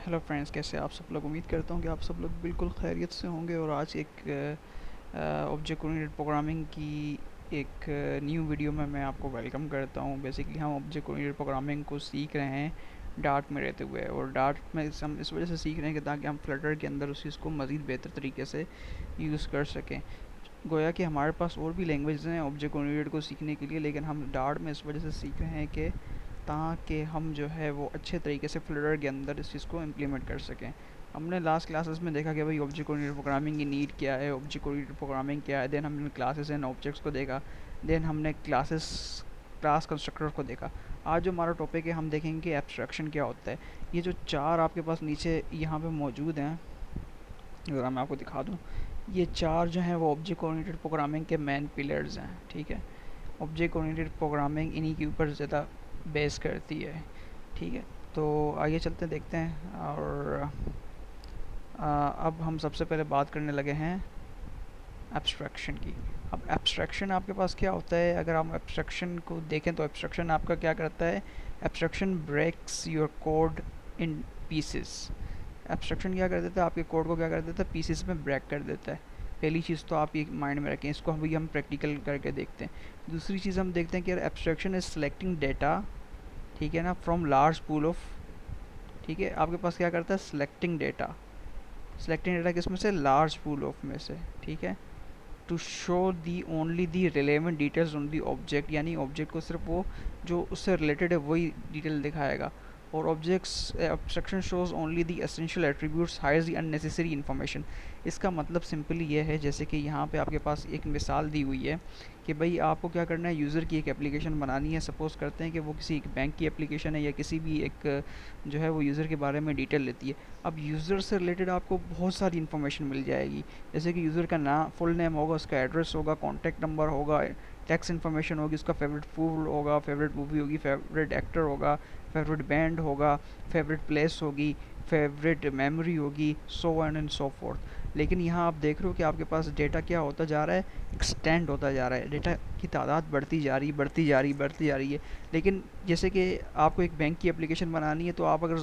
Hello friends, कैसे आप सब लोग। उम्मीद करता हूँ कि आप सब लोग बिल्कुल खैरियत से होंगे। और आज एक ऑब्जेक्ट ओरिएंटेड प्रोग्रामिंग की एक न्यू वीडियो में मैं आपको वेलकम करता हूँ। बेसिकली हम ऑब्जेक्ट ओरिएंटेड प्रोग्रामिंग को सीख रहे हैं डार्ट में रहते हुए, और डार्ट में हम इस वजह से सीख रहे हैं कि ताकि हम फ्लटर के अंदर उस चीज़ को मज़ीद बेहतर तरीके से यूज़ कर सकें। गोया कि हमारे पास और भी लैंग्वेज हैं ऑब्जेक्ट ओरिएंटेड को सीखने के लिए, लेकिन हम डार्ट में इस वजह से सीख रहे हैं कि ताकि हम जो है वो अच्छे तरीके से फ्लटर के अंदर इस चीज़ को इम्प्लीमेंट कर सकें। हमने लास्ट क्लासेस में देखा कि भाई ऑब्जेक्ट ओरिएंटेड प्रोग्रामिंग की नीड क्या है, ऑब्जेक्ट ओरिएंटेड प्रोग्रामिंग क्या है। देन हमने क्लासेस एंड ऑब्जेक्ट्स को देखा। देन हमने क्लास कंस्ट्रक्टर को देखा। आज जो हमारा टॉपिक है, हम देखेंगे कि एब्स्ट्रैक्शन क्या होता है। ये जो चार आपके पास नीचे यहाँ पे मौजूद हैं, अगर मैं आपको दिखा दूँ, ये चार जो हैं वो ऑब्जेक्ट ओरिएंटेड प्रोग्रामिंग के मेन पिलर्स हैं। ठीक है, ऑब्जेक्ट ओरिएंटेड प्रोग्रामिंग इन्हीं के ऊपर ज़्यादा बेस करती है। ठीक है, तो आइए चलते हैं, देखते हैं। और अब हम सबसे पहले बात करने लगे हैं एब्स्ट्रैक्शन की। अब एब्स्ट्रैक्शन आपके पास क्या होता है, अगर हम एब्स्ट्रैक्शन को देखें तो एब्स्ट्रैक्शन आपका क्या करता है। Abstraction breaks your code in pieces. Abstraction क्या कर देता है, आपके कोड को क्या कर देता है, पीसेस में ब्रेक कर देता है। पहली चीज़ तो आप ये माइंड में रखें, इसको हम प्रैक्टिकल करके देखते हैं। दूसरी चीज़ हम देखते हैं कि एब्स्ट्रैक्शन इज सेलेक्टिंग डेटा, ठीक है ना, फ्रॉम लार्ज पूल ऑफ। ठीक है, आपके पास क्या करता है, सेलेक्टिंग डेटा किस में से, लार्ज पूल ऑफ में से। ठीक है, to show the only the relevant details on the object, यानी ऑब्जेक्ट को सिर्फ वो जो उससे रिलेटेड है वही डिटेल दिखाएगा। और objects abstraction shows only the essential attributes, hides the unnecessary information. इसका मतलब सिंपली ये है, जैसे कि यहाँ पे आपके पास एक मिसाल दी हुई है कि भाई आपको क्या करना है, यूज़र की एक एप्लीकेशन बनानी है। सपोज़ करते हैं कि वो किसी एक बैंक की एप्लीकेशन है या किसी भी एक जो है वो यूज़र के बारे में डिटेल लेती है। अब यूज़र से रिलेटेड आपको बहुत सारी इन्फॉर्मेशन मिल जाएगी, जैसे कि यूज़र का नाम, फुल नेम होगा, उसका एड्रेस होगा, कॉन्टैक्ट नंबर होगा, टैक्स इन्फॉर्मेशन होगी, उसका फेवरेट फूड होगा, फेवरेट मूवी होगी, फेवरेट एक्टर होगा, फेवरेट बैंड होगा, फेवरेट प्लेस होगी, फेवरेट मेमोरी होगी, so on and so fourth. लेकिन यहाँ आप देख रहे हो कि आपके पास डेटा क्या होता जा रहा है, एक्सटेंड होता जा रहा है। डेटा की तादाद बढ़ती जा रही, बढ़ती जा रही, बढ़ती जा रही है। लेकिन जैसे कि आपको एक बैंक की एप्लीकेशन बनानी है, तो आप अगर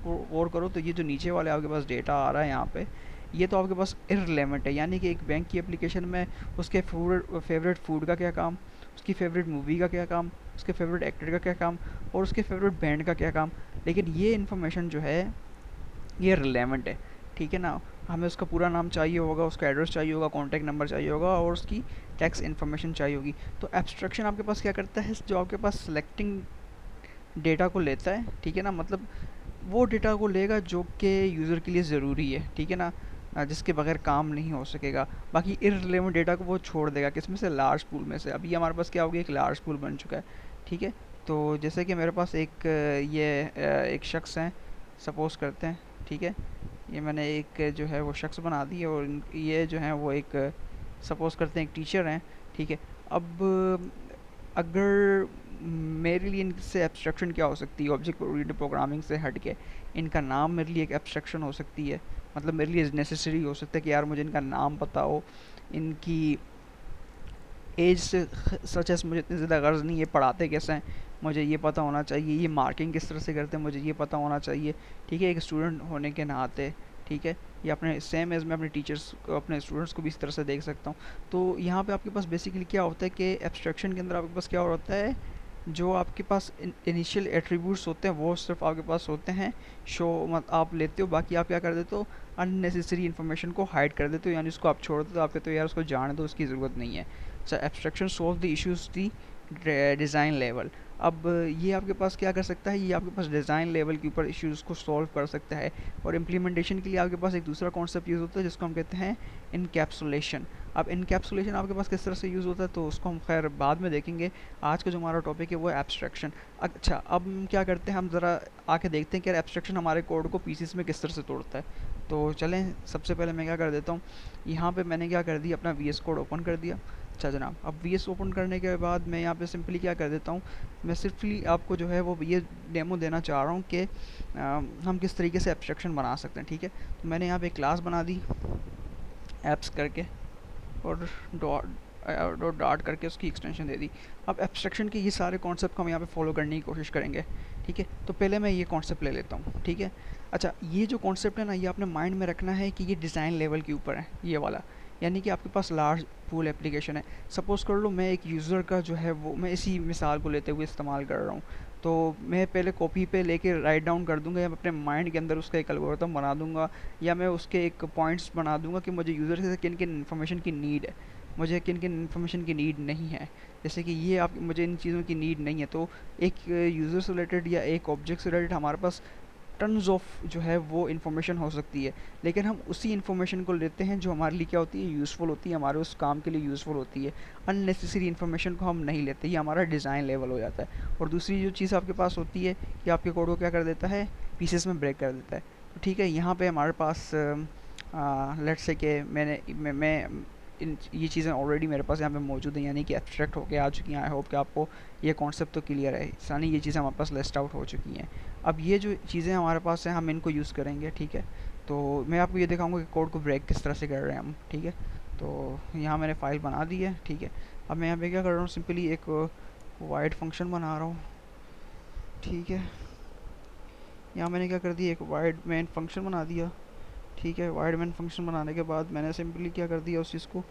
गौर करो तो ये जो नीचे वाले आपके पास डेटा आ रहा है यहाँ पे, ये तो आपके पास इररिलेवेंट है। यानी कि एक बैंक की एप्लीकेशन में उसके फेवरेट फूड का क्या काम, उसकी फेवरेट मूवी का क्या काम, उसके फेवरेट एक्टर का क्या काम, और उसके फेवरेट बैंड का क्या काम। लेकिन ये इन्फॉर्मेशन जो है ये रिलेवेंट है। ठीक है ना, हमें उसका पूरा नाम चाहिए होगा, उसका एड्रेस चाहिए होगा, कॉन्टैक्ट नंबर चाहिए होगा, और उसकी टैक्स इन्फॉर्मेशन चाहिए होगी। तो एब्स्ट्रैक्शन आपके पास क्या करता है, जो आपके पास सेलेक्टिंग डेटा को लेता है, ठीक है ना, मतलब वो डेटा को लेगा जो कि यूज़र के लिए ज़रूरी है, ठीक है ना, जिसके बगैर काम नहीं हो सकेगा। बाकी इररिलेवेंट डेटा को वो छोड़ देगा, किस में से, लार्ज पूल में से। अभी हमारे पास क्या हो गया, एक लार्ज पूल बन चुका है। ठीक है, तो जैसे कि मेरे पास एक एक शख्स हैं, सपोज़ करते हैं। ठीक है, ये मैंने एक जो है वो शख्स बना दी है, और ये जो है वो एक सपोज़ करते हैं एक टीचर हैं। ठीक है, अब अगर मेरे लिए इनसे एब्स्ट्रैक्शन क्या हो सकती है, ऑब्जेक्ट ओरिएंटेड प्रोग्रामिंग से हट के इनका नाम मेरे लिए एक एब्स्ट्रैक्शन हो सकती है। मतलब मेरे लिए नेसेसरी हो सकता है कि यार मुझे इनका नाम पता हो, इनकी एज से सच एस मुझे इतनी ज़्यादा गर्ज़ नहीं है, पढ़ाते कैसे हैं मुझे ये पता होना चाहिए, ये मार्किंग किस तरह से करते हैं मुझे ये पता होना चाहिए। ठीक है, एक स्टूडेंट होने के नाते। ठीक है, या अपने सेम एज में अपने टीचर्स को, अपने स्टूडेंट्स को भी इस तरह से देख सकता हूँ। तो यहाँ पे आपके पास बेसिकली क्या होता है कि एब्स्ट्रैक्शन के अंदर आपके पास क्या होता है, जो आपके पास इनिशियल एट्रीब्यूट्स होते हैं वो सिर्फ आपके पास होते हैं, शो मत आप लेते हो, बाकी आप क्या कर देते हो, अननेसेसरी इन्फॉर्मेशन को हाइड कर देते हो, यानी उसको आप छोड़ देते हो, आप कहते हो यार उसको जाने दो, उसकी ज़रूरत नहीं है। So abstraction solve the issues the design level. अब ये आपके पास क्या कर सकता है, ये आपके पास डिज़ाइन लेवल के ऊपर इश्यूज़ को सॉल्व कर सकता है। और इम्प्लीमेंटेशन के लिए आपके पास एक दूसरा कॉन्सेप्ट यूज़ होता है जिसको हम कहते हैं इनकैप्सुलेशन। अब इनकैप्सुलेशन आपके पास किस तरह से यूज़ होता है तो उसको हम खैर बाद में देखेंगे। आज का जो हमारा टॉपिक है वो है एब्स्ट्रैक्शन। अच्छा, अब हम क्या करते हैं, हम ज़रा आके देखते हैं कि यार एब्स्ट्रैक्शन हमारे कोड को पीसेस में किस तरह से तोड़ता है। तो चलें, सबसे पहले मैं क्या कर देता हूँ, यहाँ पे मैंने क्या कर दिया, अपना वी एस कोड ओपन कर दिया। अच्छा जनाब, अब वी एस ओपन करने के बाद मैं यहाँ पे सिंपली क्या कर देता हूँ, मैं सिंपली आपको जो है वो ये डेमो देना चाह रहा हूँ कि हम किस तरीके से एब्स्ट्रैक्शन बना सकते हैं। ठीक है, तो मैंने यहाँ पे क्लास बना दी एप्स करके, और डॉट करके उसकी एक्सटेंशन दे दी। अब एब्स्ट्रैक्शन के ये सारे कॉन्सेप्ट को हम यहाँ पे फॉलो करने की कोशिश करेंगे। ठीक है। तो पहले मैं ये कॉन्सेप्ट ले लेता हूँ, ठीक है। अच्छा, ये जो कॉन्सेप्ट है ना, ये आपने माइंड में रखना है कि ये डिज़ाइन लेवल के ऊपर है ये वाला। यानी कि आपके पास लार्ज पूल एप्लीकेशन है। सपोज़ कर लो मैं एक यूज़र का जो है वो, मैं इसी मिसाल को लेते हुए इस्तेमाल कर रहा हूँ, तो मैं पहले कॉपी पे लेके राइट डाउन कर दूंगा, या मैं अपने माइंड के अंदर उसका एक एल्गोरिथम बना दूंगा, या मैं उसके एक पॉइंट्स बना दूंगा कि मुझे यूज़र से किन किन इन्फॉर्मेशन की नीड है, मुझे किन किन इन्फॉर्मेशन की नीड नहीं है। जैसे कि ये आप, मुझे इन चीज़ों की नीड नहीं है, तो एक यूज़र से रिलेटेड या एक ऑब्जेक्ट से रिलेटेड हमारे पास टन्स ऑफ जो है वो इन्फॉर्मेशन हो सकती है। लेकिन हम उसी इन्फॉर्मेशन को लेते हैं जो हमारे लिए क्या होती है, यूज़फुल होती है, हमारे उस काम के लिए यूज़फुल होती है। अननेसेसरी इन्फॉर्मेशन को हम नहीं लेते, ये हमारा डिज़ाइन लेवल हो जाता है। और दूसरी जो चीज़ आपके पास होती है कि आपके कोड को क्या कर देता है, पीसेस में ब्रेक कर देता है। तो ठीक है, यहाँ पे हमारे पास लेट्स से कि मैं इन ये चीज़ें ऑलरेडी मेरे पास यहाँ पे मौजूद हैं, यानी कि एब्स्ट्रैक्ट होके आ चुकी हैं। आई होप कि आपको ये कॉन्सेप्ट तो क्लियर है, यानी ये चीज़ें हमारे पास लिस्ट आउट हो चुकी हैं। अब ये जो चीज़ें हमारे पास हैं, हम इनको यूज़ करेंगे, ठीक है। तो मैं आपको ये दिखाऊंगा कि कोड को ब्रेक किस तरह से कर रहे हैं हम, ठीक है। तो यहाँ मैंने फ़ाइल बना दी है, ठीक है। अब मैं यहाँ पे क्या कर रहा हूँ, सिंपली एक वाइड फंक्शन बना रहा हूँ, ठीक है। यहाँ मैंने क्या कर दिया, एक वाइड मेन फंक्शन बना दिया, ठीक है। वाइड मेन फंक्शन बनाने के बाद मैंने सिंपली क्या कर दिया, उस चीज़ को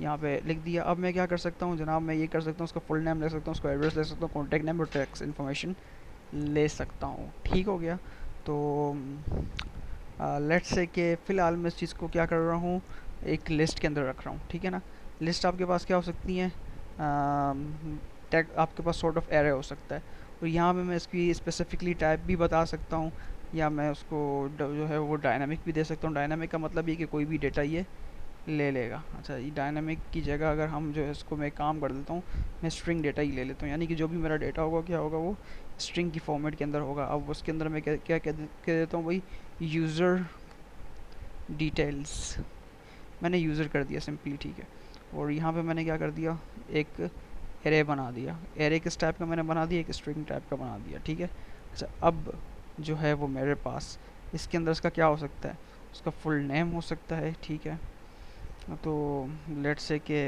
यहाँ पे लिख दिया। अब मैं क्या कर सकता हूँ जनाब, मैं ये कर सकता हूँ, उसका फुल नेम ले सकता हूँ, उसका एड्रेस ले सकता हूँ, कॉन्टैक्ट नेम और टैक्स इन्फॉर्मेशन ले सकता हूँ, ठीक हो गया। तो लेट्स से कि फ़िलहाल मैं इस चीज़ को क्या कर रहा हूँ, एक लिस्ट के अंदर रख रहा हूँ, ठीक है ना। लिस्ट आपके पास क्या हो सकती है, टैग आपके पास सॉर्ट ऑफ एरे हो सकता है, और यहाँ पे मैं इसकी स्पेसिफिकली टाइप भी बता सकता हूँ, या मैं उसको जो है वो डायनामिक भी दे सकता हूँ। डायनामिक का मतलब ये कि कोई भी डेटा ये ले लेगा। अच्छा, ये डायनामिक की जगह अगर हम जो है इसको, मैं काम कर देता हूँ, मैं स्ट्रिंग डेटा ही ले लेता हूँ, यानी कि जो भी मेरा डेटा होगा क्या होगा, वो स्ट्रिंग की फॉर्मेट के अंदर होगा। अब उसके अंदर मैं क्या क्या कह देता हूँ भाई, यूज़र डिटेल्स, मैंने यूज़र कर दिया सिंपली, ठीक है। और यहाँ पे मैंने क्या कर दिया, एक एरे बना दिया। एरे किस टाइप का मैंने बना दिया, एक स्ट्रिंग टाइप का बना दिया, ठीक है। अच्छा, अब जो है वो मेरे पास इसके अंदर इसका क्या हो सकता है, उसका फुल नेम हो सकता है, ठीक है। तो लेट्स से कि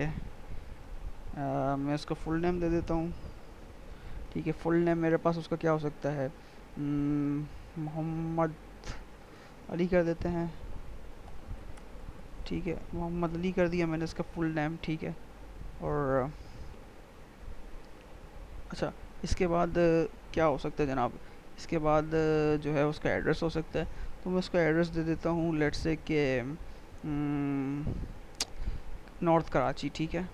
मैं इसको फुल नेम दे देता हूँ, ठीक है। फुल नेम मेरे पास उसका क्या हो सकता है, मोहम्मद अली कर देते हैं, ठीक है। मोहम्मद अली कर दिया मैंने इसका फुल नेम, ठीक है। और अच्छा, इसके बाद क्या हो सकता है जनाब, इसके बाद जो है उसका एड्रेस हो सकता है। तो मैं उसका एड्रेस दे देता हूँ, लेट्स से कि नॉर्थ कराची, ठीक है।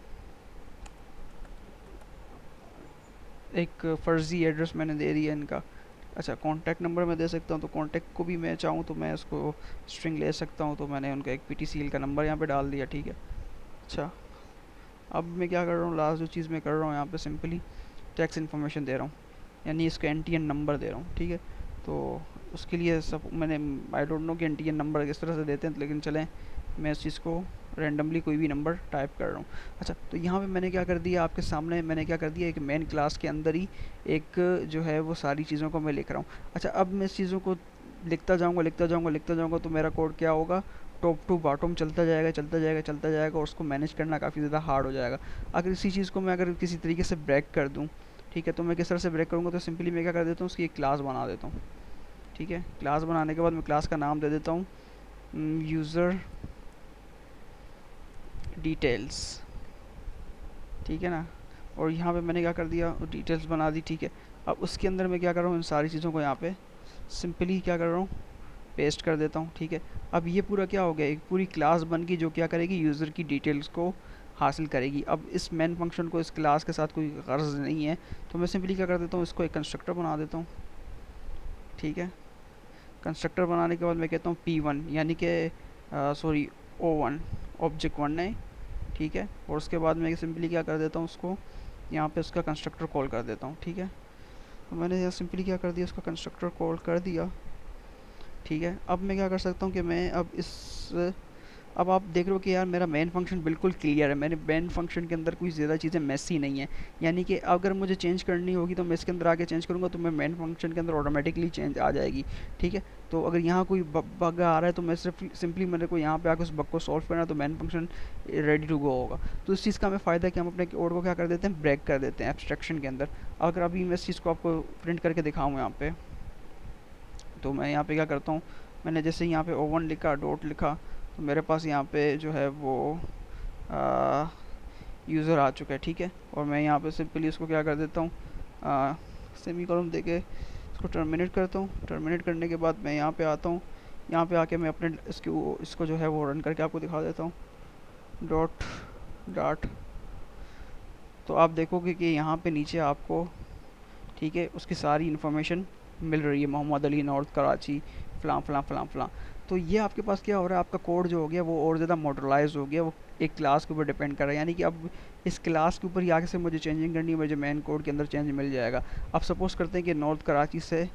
एक फ़र्ज़ी एड्रेस मैंने दे दिया इनका। अच्छा, कॉन्टैक्ट नंबर मैं दे सकता हूँ, तो कॉन्टैक्ट को भी मैं चाहूँ तो मैं उसको स्ट्रिंग ले सकता हूँ, तो मैंने उनका एक पीटीसीएल का नंबर यहाँ पे डाल दिया, ठीक है। अच्छा, अब मैं क्या कर रहा हूँ, लास्ट जो चीज़ मैं कर रहा हूँ यहाँ पे सिंपली टैक्स इन्फॉर्मेशन दे रहा हूँ, यानी इसका एनटीएन नंबर दे रहा हूँ, ठीक है। तो उसके लिए सब मैंने, आई डोंट नो कि एनटीएन नंबर किस तरह से देते हैं, लेकिन चलें मैं इस चीज़ को रैंडमली कोई भी नंबर टाइप कर रहा हूँ। अच्छा, तो यहाँ पे मैंने क्या कर दिया, आपके सामने मैंने क्या कर दिया, एक मेन क्लास के अंदर ही एक जो है वो सारी चीज़ों को मैं लिख रहा हूँ। अच्छा, अब मैं इस चीज़ों को लिखता जाऊँगा लिखता जाऊँगा लिखता जाऊँगा, तो मेरा कोड क्या होगा, टॉप टू बॉटम चलता जाएगा चलता जाएगा चलता जाएगा, और उसको मैनेज करना काफ़ी ज़्यादा हार्ड हो जाएगा। अगर इसी चीज़ को मैं अगर किसी तरीके से ब्रेक कर दूँ, ठीक है, तो मैं किस तरह से ब्रेक करूँगा, तो सिंपली मैं क्या कर देता हूँ, उसकी एक क्लास बना देता हूँ, ठीक है। क्लास बनाने के बाद मैं क्लास का नाम दे देता हूँ यूज़र डिटेल्स, ठीक है ना। और यहाँ पे मैंने क्या कर दिया, डिटेल्स बना दी, ठीक है। अब उसके अंदर मैं क्या कर रहा हूँ, इन सारी चीज़ों को यहाँ पे सिंपली क्या कर रहा हूँ, पेस्ट कर देता हूँ, ठीक है। अब ये पूरा क्या हो गया, एक पूरी क्लास बन गई जो क्या करेगी, यूज़र की डिटेल्स को हासिल करेगी। अब इस मेन फंक्शन को इस क्लास के साथ कोई गर्ज नहीं है, तो मैं सिंपली क्या कर देता हूँ, इसको एक कंस्ट्रक्टर बना देता हूँ, ठीक है। कंस्ट्रक्टर बनाने के बाद मैं कहता हूँ P1, यानी कि सॉरी O1, ऑब्जेक्ट वन है, ठीक है। और उसके बाद मैं सिंपली क्या कर देता हूँ, उसको यहाँ पे उसका कंस्ट्रक्टर कॉल कर देता हूँ, ठीक है। तो मैंने यहाँ सिंपली क्या कर दिया, उसका कंस्ट्रक्टर कॉल कर दिया, ठीक है। अब मैं क्या कर सकता हूँ कि मैं अब अब आप देख रहे हो कि यार मेरा मेन फंक्शन बिल्कुल क्लियर है, मेरे मेन फंक्शन के अंदर कोई ज़्यादा चीज़ें मेसी नहीं है। यानी कि अगर मुझे चेंज करनी होगी तो मैं इसके अंदर आके चेंज करूँगा तो मैं मेन फंक्शन के अंदर ऑटोमेटिकली चेंज आ जाएगी। ठीक है, तो अगर यहाँ कोई बग आ रहा है तो मैं सिर्फ सिंपली मेरे को यहाँ पे आकर उस बग को सॉल्व करना है, तो main function ready to go होगा। तो इस चीज़ का हमें फ़ायदा है कि हम अपने कोड को क्या कर देते हैं, ब्रेक कर देते हैं एब्स्ट्रैक्शन के अंदर। अगर अभी मैं इस चीज़ को आपको प्रिंट करके दिखाऊँ यहाँ पे, तो मैं यहाँ पे क्या करता हूँ, मैंने जैसे यहाँ पे ओवन लिखा, डॉट लिखा, तो मेरे पास यहाँ पे जो है वो यूज़र आ चुका है। ठीक है, और मैं यहाँ पे सिंपली इसको क्या कर देता हूँ, सेमी कॉलम देके इसको टर्मिनेट करता हूँ। टर्मिनेट करने के बाद मैं यहाँ पे आता हूँ, यहाँ पे आके मैं अपने इसको जो है वो रन करके आपको दिखा देता हूँ। डॉट डॉट, तो आप देखोगे कि यहाँ पे नीचे आपको, ठीक है, उसकी सारी इन्फॉर्मेशन मिल रही है, मोहम्मद अली, नॉर्थ कराची, फ़लाँ फ़लाँ फ़लाँ फ़लाँ। तो ये आपके पास क्या हो रहा है, आपका कोड जो हो गया वो और ज़्यादा मॉडर्लाइज़ हो गया, वो एक क्लास के ऊपर डिपेंड कर रहा है। यानी कि अब इस क्लास के ऊपर ही आगे से मुझे चेंजिंग करनी है, मुझे मेन कोड के अंदर चेंज मिल जाएगा। अब सपोज़ करते हैं कि नॉर्थ कराची से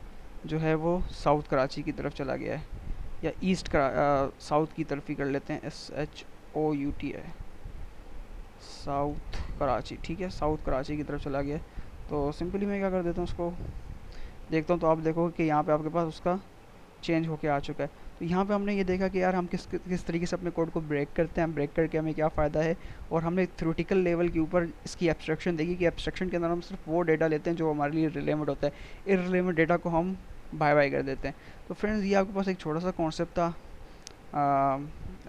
जो है वो साउथ कराची की तरफ चला गया है, या साउथ की तरफ ही कर लेते हैं, SHOUT है, साउथ कराची। ठीक है, साउथ कराची की तरफ चला गया है। तो सिंपली मैं क्या कर देता हूँ, उसको देखता हूँ, तो आप देखोगे कि यहाँ पे आपके पास उसका चेंज होके आ चुका है। तो यहाँ पे हमने ये देखा कि यार हम किस तरीके से अपने कोड को ब्रेक करते हैं, ब्रेक करके हमें क्या फ़ायदा है। और हमने थ्योरेटिकल लेवल के ऊपर इसकी एब्स्ट्रैक्शन देखी कि एब्स्ट्रैक्शन के अंदर हम सिर्फ वो डेटा लेते हैं जो हमारे लिए रिलेवेंट होता है, इररिलेवेंट डेटा को हम बाय बाय कर देते हैं। तो फ्रेंड्स, ये आपके पास एक छोटा सा कॉन्सेप्ट था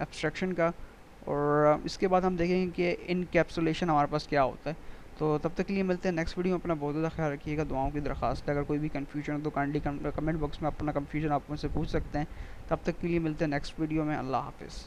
एब्स्ट्रैक्शन का। और इसके बाद हम देखेंगे कि इनकैप्सुलेशन हमारे पास क्या होता है। तो तब तक के लिए मिलते हैं नेक्स्ट वीडियो में। अपना बहुत ज़्यादा ख्याल रखिएगा, दुआओं की दरख्वास्त है। अगर कोई भी कन्फ्यूजन हो तो काइंडली कमेंट बॉक्स में अपना कन्फ्यूजन आप मुझसे पूछ सकते हैं। तब तक के लिए मिलते हैं नेक्स्ट वीडियो में। अल्लाह हाफ़िज़।